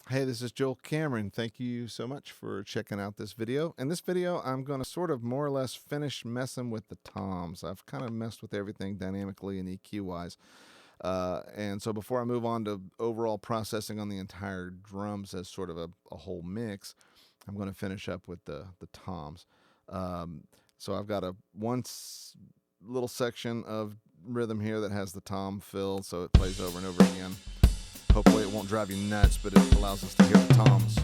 Hey, this is Joel Cameron. Thank you so much for checking out this video. In this video, I'm going to sort of more or less finish messing with the toms. I've kind of messed with everything dynamically and EQ-wise. And so before I move on to overall processing on the entire drums as sort of a whole mix, I'm going to finish up with the toms. So I've got little section of rhythm here that has the tom fill, so it plays over and over again. Hopefully it won't drive you nuts, but it allows us to hear the toms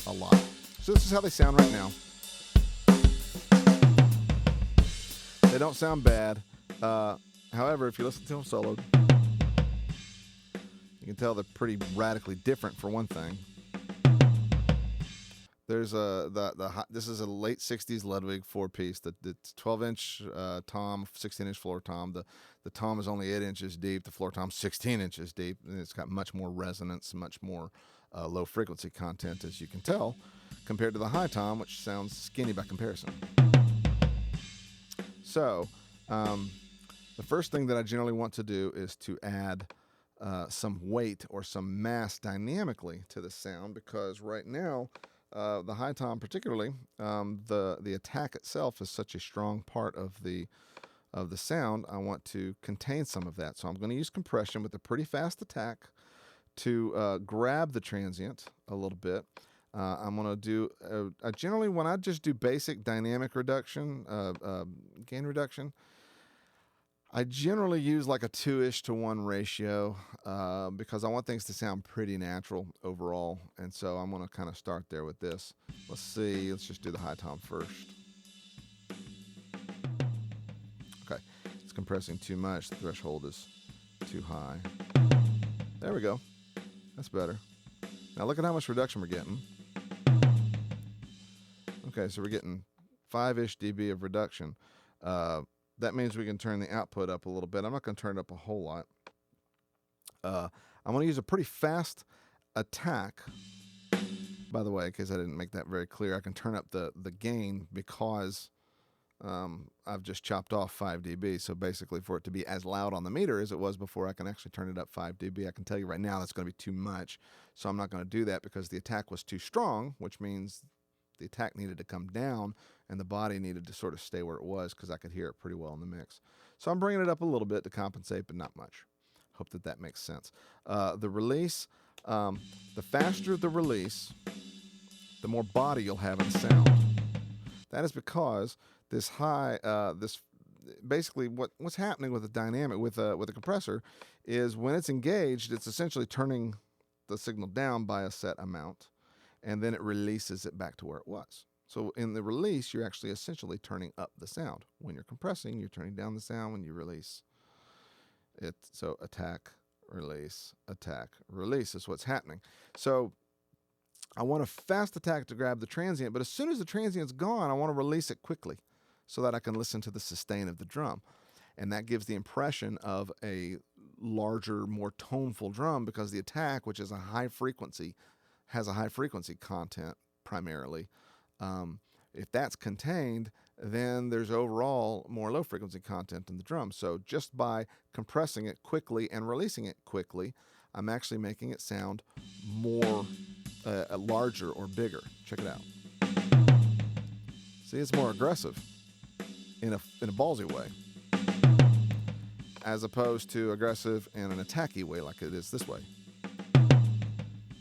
a lot. So this is how they sound right now. They don't sound bad. However, if you listen to them soloed, you can tell they're pretty radically different for one thing. There's this is a late 60s Ludwig 4-piece. It's 12-inch tom, 16-inch floor tom. The tom is only 8 inches deep. The floor tom's 16 inches deep, and it's got much more resonance, much more low frequency content, as you can tell, compared to the high tom, which sounds skinny by comparison. So the first thing that I generally want to do is to add some weight or some mass dynamically to the sound, because right now the high tom particularly, the attack itself is such a strong part of the sound. I want to contain some of that, so I'm going to use compression with a pretty fast attack to grab the transient a little bit. I'm going to do generally, when I just do basic dynamic reduction, gain reduction, I generally use like a 2-ish to 1 ratio because I want things to sound pretty natural overall. And so I'm going to kind of start there with this. Let's see. Let's just do the high tom first. Okay. It's compressing too much. The threshold is too high. There we go. That's better. Now look at how much reduction we're getting. Okay, so we're getting 5-ish dB of reduction. That means we can turn the output up a little bit. I'm not going to turn it up a whole lot. I'm going to use a pretty fast attack. By the way, in case I didn't make that very clear, I can turn up the gain because I've just chopped off 5 dB. So basically, for it to be as loud on the meter as it was before, I can actually turn it up 5 dB. I can tell you right now that's going to be too much. So I'm not going to do that because the attack was too strong, which means the attack needed to come down and the body needed to sort of stay where it was because I could hear it pretty well in the mix. So I'm bringing it up a little bit to compensate, but not much. Hope that makes sense. The release, the faster the release, the more body you'll have in the sound. That is because this high, basically what's happening with the dynamic, with a compressor, is when it's engaged, it's essentially turning the signal down by a set amount, and then it releases it back to where it was. So in the release, you're actually essentially turning up the sound. When you're compressing, you're turning down the sound. When you release it, so attack, release is what's happening. So I want a fast attack to grab the transient, but as soon as the transient's gone, I want to release it quickly so that I can listen to the sustain of the drum. And that gives the impression of a larger, more toneful drum, because the attack, which is a high frequency, has a high frequency content primarily. If that's contained, then there's overall more low frequency content in the drum. So just by compressing it quickly and releasing it quickly, I'm actually making it sound more larger or bigger. Check it out. See, it's more aggressive in a ballsy way, as opposed to aggressive in an attacky way like it is this way.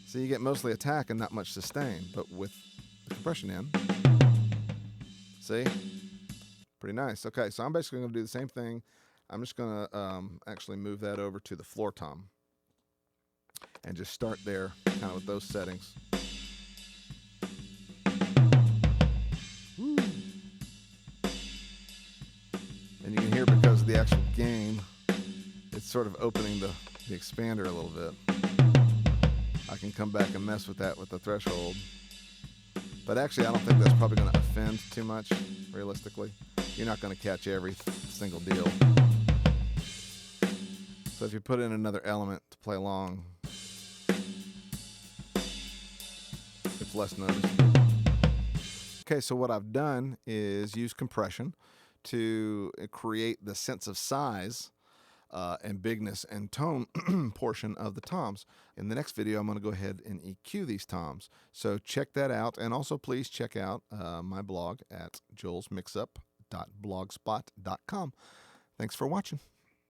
So you get mostly attack and not much sustain, but with the compression in, see? Pretty nice. Okay, so I'm basically going to do the same thing. I'm just going to actually move that over to the floor tom and just start there kind of with those settings. Woo. And you can hear, because of the actual gain, it's sort of opening the expander a little bit. I can come back and mess with that with the threshold. But actually, I don't think that's probably going to offend too much, realistically. You're not going to catch every single deal. So if you put in another element to play along, it's less noticeable. Okay, so what I've done is use compression to create the sense of size and bigness and tone portion of the toms. In the next video, I'm going to go ahead and EQ these toms. So check that out, and also please check out my blog at joelsmixup.blogspot.com. Thanks for watching.